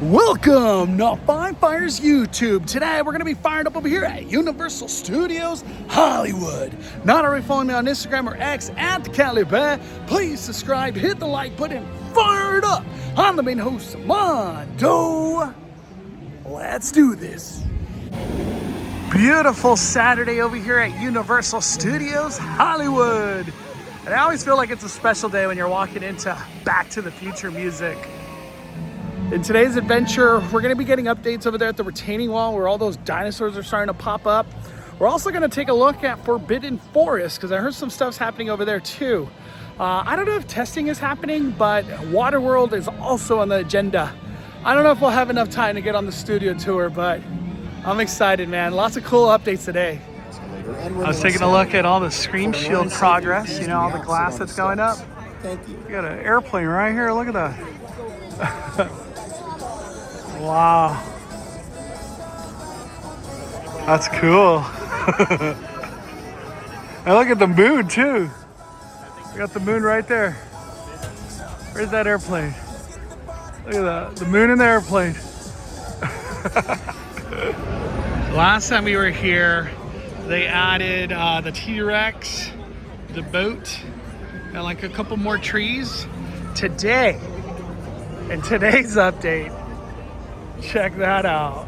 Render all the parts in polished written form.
Welcome to Five Fires YouTube. Today we're going to be fired up over here at Universal Studios Hollywood. Not already following me on Instagram or X at the Cali Bear, please subscribe, hit the like button, fire it up. I'm the main host, Mondo. Let's do this. Beautiful Saturday over here at Universal Studios Hollywood. And I always feel like it's a special day when you're walking into Back to the Future music. In today's adventure, we're going to be getting updates over there at the retaining wall where all those dinosaurs are starting to pop up. We're also going to take a look at Forbidden Forest because I heard some stuff's happening over there too. I don't know if testing is happening, but WaterWorld is also on the agenda. I don't know if we'll have enough time to get on the studio tour, but I'm excited, man. Lots of cool updates today. I was taking a look at all the screen shield progress, you know, all the glass that's going up. Thank you. We got an airplane right here. Look at that. Wow. That's cool. And look at the moon too. We got the moon right there. Where's that airplane? Look at that. The moon and the airplane. Last time we were here, they added the T-Rex, the boat, and like a couple more trees. Today, in today's update, check that out.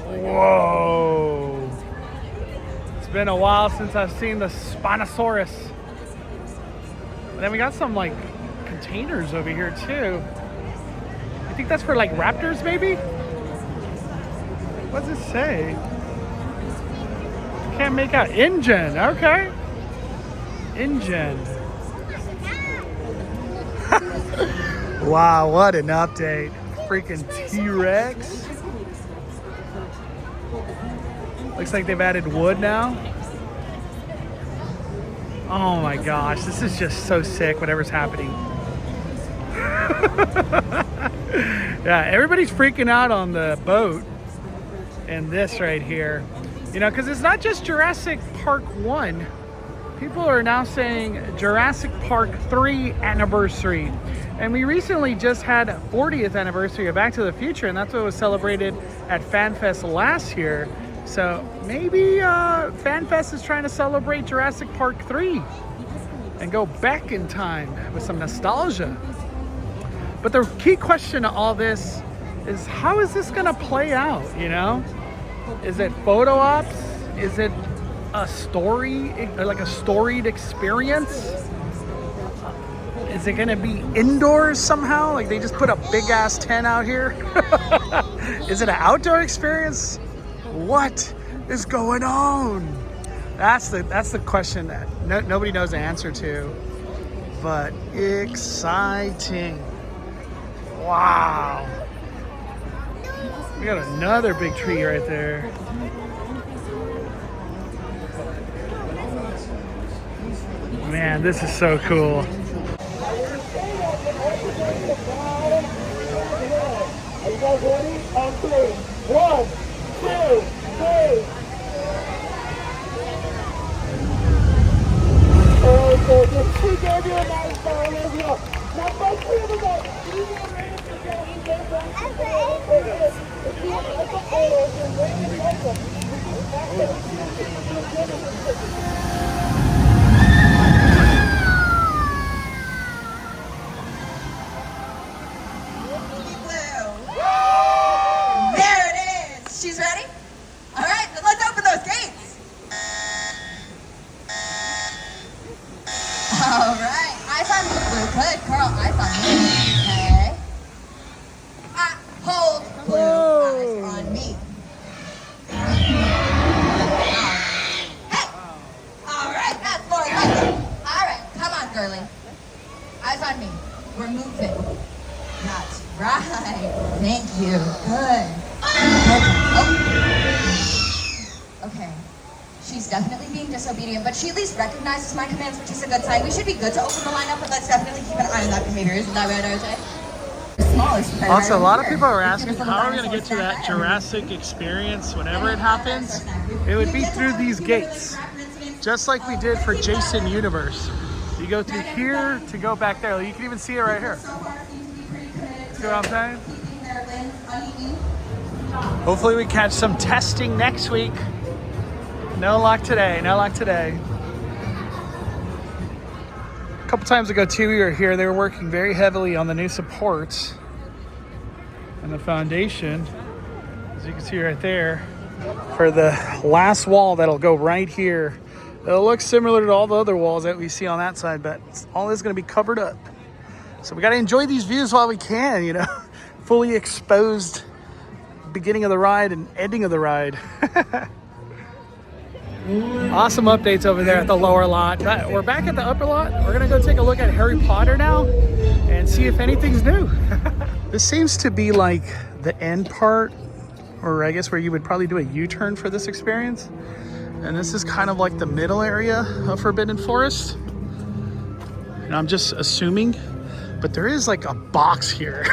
Whoa. It's been a while since I've seen the Spinosaurus. And then we got some like containers over here too. You think that's for like raptors maybe? What does it say? Can't make out. Engine, okay. Engine. Wow, what an update. Freaking T-Rex. Looks like they've added wood now. Oh my gosh, this is just so sick, whatever's happening. Yeah, everybody's freaking out on the boat and this right here. You know, because it's not just Jurassic Park 1. People are now saying Jurassic Park 3 anniversary. And we recently just had 40th anniversary of Back to the Future, and that's what was celebrated at FanFest last year. So maybe FanFest is trying to celebrate Jurassic Park 3 and go back in time with some nostalgia. But the key question to all this is, how is this gonna play out, you know? Is it photo ops? Is it a story, like a storied experience? Is it gonna be indoors somehow? Like they just put a big ass tent out here? Is it an outdoor experience? What is going on? That's the question that nobody knows the answer to. But exciting. Wow. We got another big tree right there. Man, this is so cool. Are you guys ready? On 3. 1, 2, 3. Okay, just two gave you a nice ball as well. Now, make sure you go. She's ready? All right, then let's open those gates. All right, eyes on me. Blue, good. Carl, eyes on me. Okay. Hold blue, eyes on me. Hey! All right, that's more like it. All right, come on, girly. Eyes on me. We're moving. That's right. Thank you. Good. Oh. Okay. She's definitely being disobedient, but she at least recognizes my commands, which is a good sign. We should be good to open the lineup, but let's definitely keep an eye on that behavior. Isn't that right, RJ? Also, a lot of people are asking, how are we going to get to that Jurassic experience whenever it happens? It would be through these gates, just like we did for Jason Universe. You go through here to go back there. You can even see it right here. See what I'm saying? Then honeybee. Hopefully we catch some testing next week. No luck today, no luck today. A couple times ago too, we were here, they were working very heavily on the new supports and the foundation, as you can see right there, for the last wall that'll go right here. It'll look similar to all the other walls that we see on that side, but all is gonna be covered up. So we gotta enjoy these views while we can, you know, fully exposed beginning of the ride and ending of the ride. Awesome updates over there at the lower lot. But we're back at the upper lot. We're gonna go take a look at Harry Potter now and see if anything's new. This seems to be like the end part, or I guess where you would probably do a U-turn for this experience. And this is kind of like the middle area of Forbidden Forest. And I'm just assuming, but there is like a box here.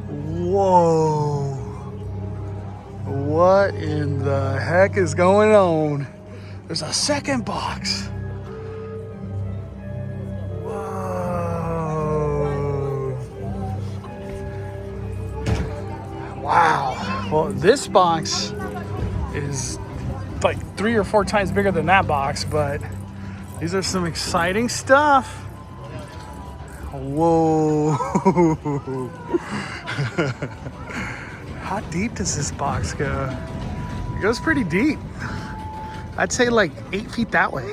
Whoa. What in the heck is going on? There's a second box. Whoa. Wow. Well, this box is like 3 or 4 times bigger than that box, but these are some exciting stuff. Whoa. How deep does this box go? It goes pretty deep. I'd say like 8 feet that way.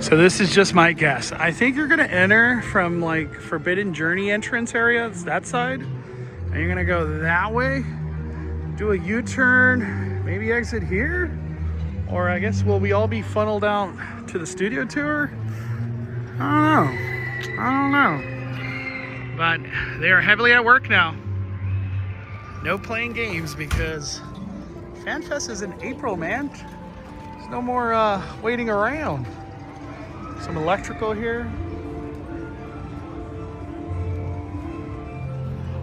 So this is just my guess. I think you're gonna enter from like Forbidden Journey entrance area, it's that side. And you're gonna go that way, do a U-turn, maybe exit here? Or I guess will we all be funneled out to the studio tour? I don't know. But they are heavily at work now. No playing games because FanFest is in April, man. There's no more waiting around. Some electrical here.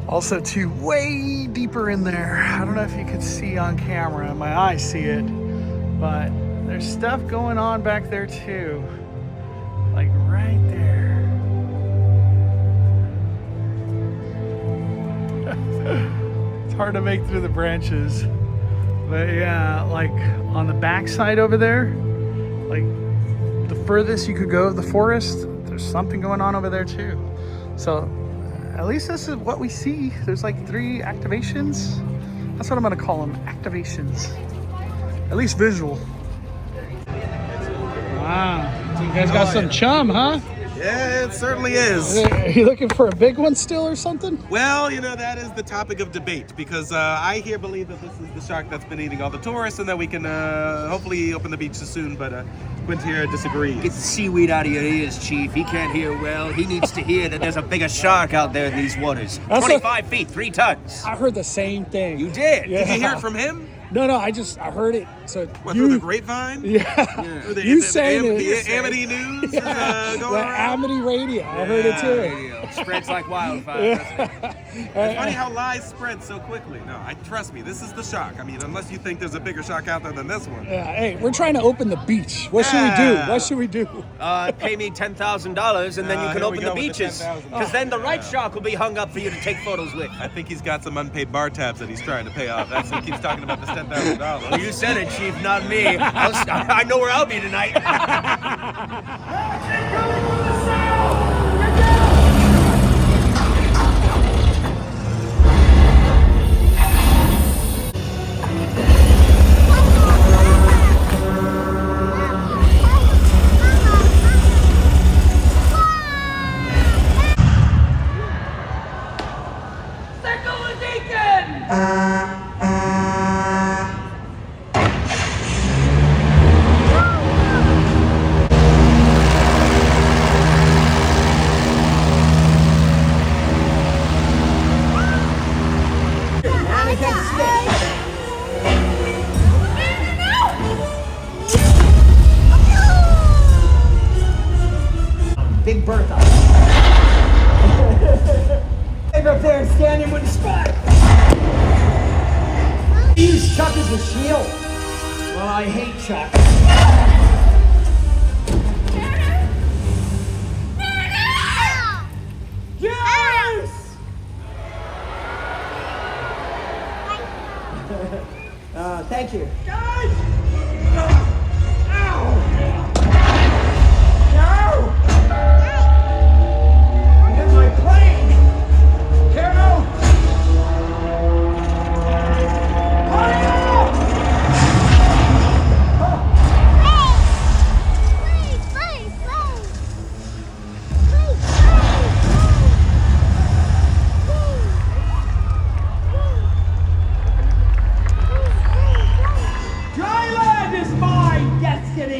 Also too, way deeper in there. I don't know if you could see on camera. My eyes see it. But there's stuff going on back there too. Like right there. It's hard to make through the branches. But yeah, like on the back side over there, like the furthest you could go of the forest, there's something going on over there too. So at least this is what we see. There's like 3 activations. That's what I'm gonna call them, activations. At least visual. Wow, so you guys got some chum, huh? Yeah, it certainly is. Are you looking for a big one still or something? Well, you know, that is the topic of debate because I here believe that this is the shark that's been eating all the tourists and that we can hopefully open the beaches soon, but Quint here disagrees. Get the seaweed out of your ears, Chief. He can't hear well. He needs to hear that there's a bigger shark out there in these waters. 25 feet, 3 tons. I heard the same thing. You did? Yeah. Did you hear it from him? No, I heard it. So What, through the grapevine? Yeah. Through the, You the, saying the, it. the Amity News Yeah. going The around? Amity Radio. I heard it too. Radio. Spreads like wildfire. doesn't it? It's funny how lies spread so quickly. No, trust me, this is the shark. I mean, unless you think there's a bigger shark out there than this one. Yeah, hey, we're trying to open the beach. What should we do? Yeah. What should we do? Pay me $10,000 and then you can Here we open go the with the beaches. $10,000. Because then the right shark will be hung up for you to take photos with. I think he's got some unpaid bar tabs that he's trying to pay off. That's what he keeps talking about this $10,000. You said it, Chief, not me. I know where I'll be tonight. Big Bertha. Hey, up there and stand in with the spot. Use Chuck as a shield. Well, I hate Chuck. Yes!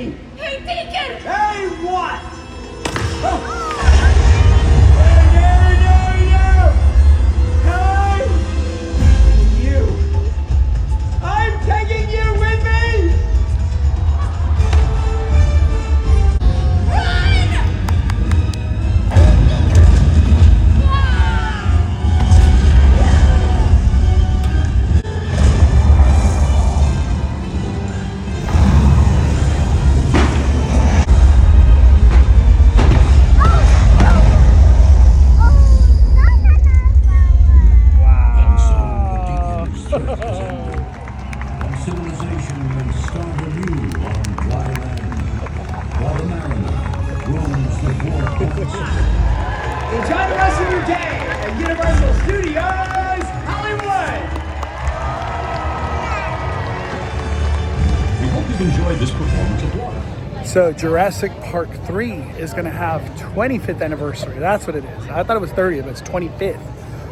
me? Hey, Deacon! Hey, what? Oh. Hey! You. I'm taking you with me! Civilization may start anew on dry land, while the mariner roams the vortex. Enjoy the rest of your day at Universal Studios Hollywood! We hope you've enjoyed this performance of water. So Jurassic Park 3 is going to have 25th anniversary. That's what it is. I thought it was 30th, but it's 25th.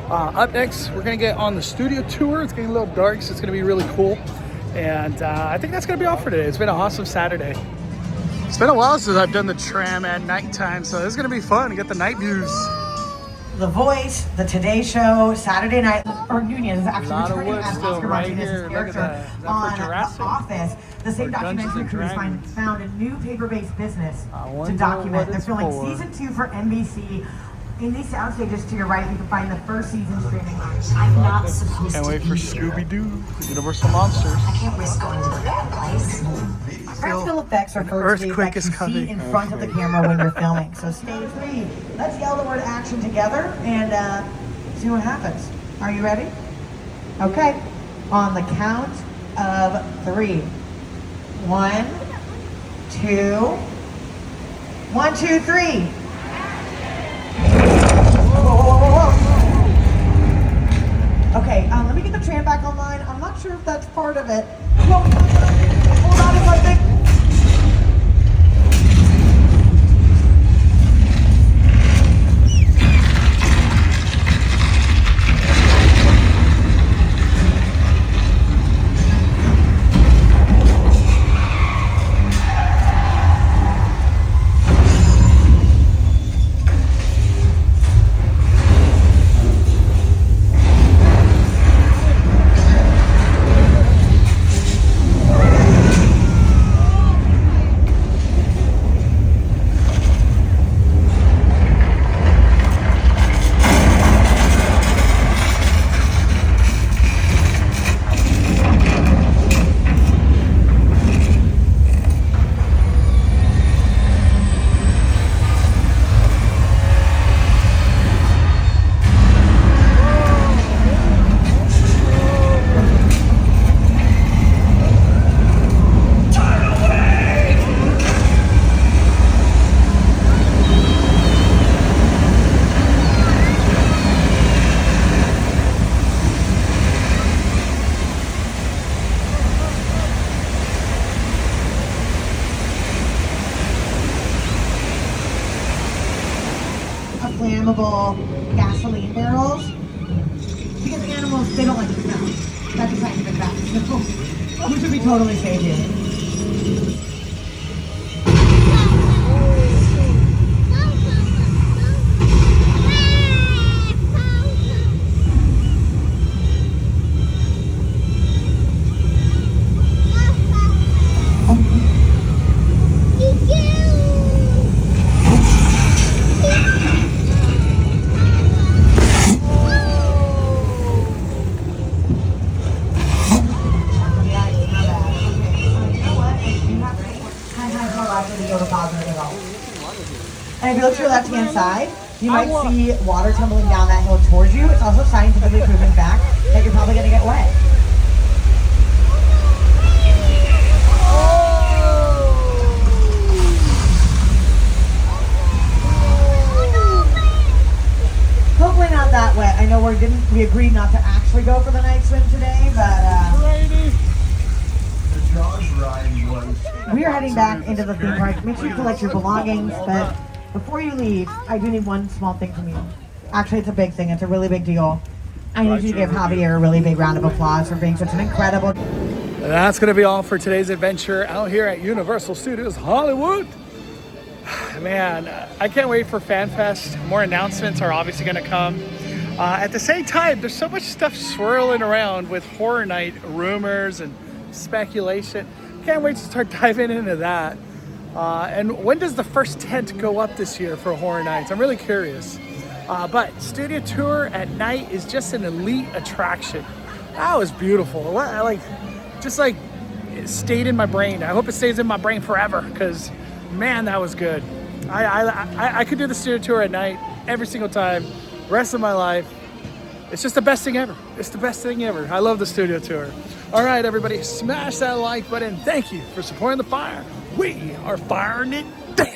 Up next, we're going to get on the studio tour. It's getting a little dark, so it's going to be really cool. And I think that's going to be all for today. It's been an awesome Saturday. It's been a while since I've done the tram at nighttime, so this is going to be fun to get the night views. The Voice, The Today Show, Saturday Night, or Union is actually lot of returning wood as still Oscar right Martinez's here. Look at character that. Is that for on Jurassic? The Office. The same Or Dungeons documentary and crew has Dragons? found a new paper-based business I to wonder document. what They're it's filming for. season 2 for NBC. In these sound stages to your right, you can find the first season streaming. I'm not supposed Can't to wait be for here. Scooby-Doo, Universal Monsters. I can't risk going to the bad place. Practical effects refer to the earthquake effects is you coming. see in front of the camera when you're filming. So stage 3, let's yell the word action together and see what happens. Are you ready? Okay. On the count of 3. 1, 2, 1, 2, 3. Okay, let me get the tram back online. I'm not sure if that's part of it. Whoa, hold on a second. Flammable gasoline barrels because animals, they don't like the smell. That's a scientific fact. So we should be totally safe here. And if you look to your left-hand side, you might see water tumbling down that hill towards you. It's also scientifically proven fact that you're probably going to get wet. Hopefully not that wet. I know we agreed not to actually go for the night swim today, but we are heading back into the theme park. Make sure you collect your belongings, but before you leave, I do need one small thing from you. Actually, it's a big thing. It's a really big deal. I need you to give Javier a really big round of applause for being such an incredible... That's going to be all for today's adventure out here at Universal Studios Hollywood. Man, I can't wait for FanFest. More announcements are obviously going to come. At the same time, there's so much stuff swirling around with Horror Night rumors and speculation. Can't wait to start diving into that. And when does the first tent go up this year for Horror Nights? I'm really curious. But Studio Tour at night is just an elite attraction. That was beautiful. It stayed in my brain. I hope it stays in my brain forever because, man, that was good. I could do the Studio Tour at night every single time, rest of my life. It's just the best thing ever. It's the best thing ever. I love the Studio Tour. All right, everybody, smash that like button. Thank you for supporting the fire. We are firing it down.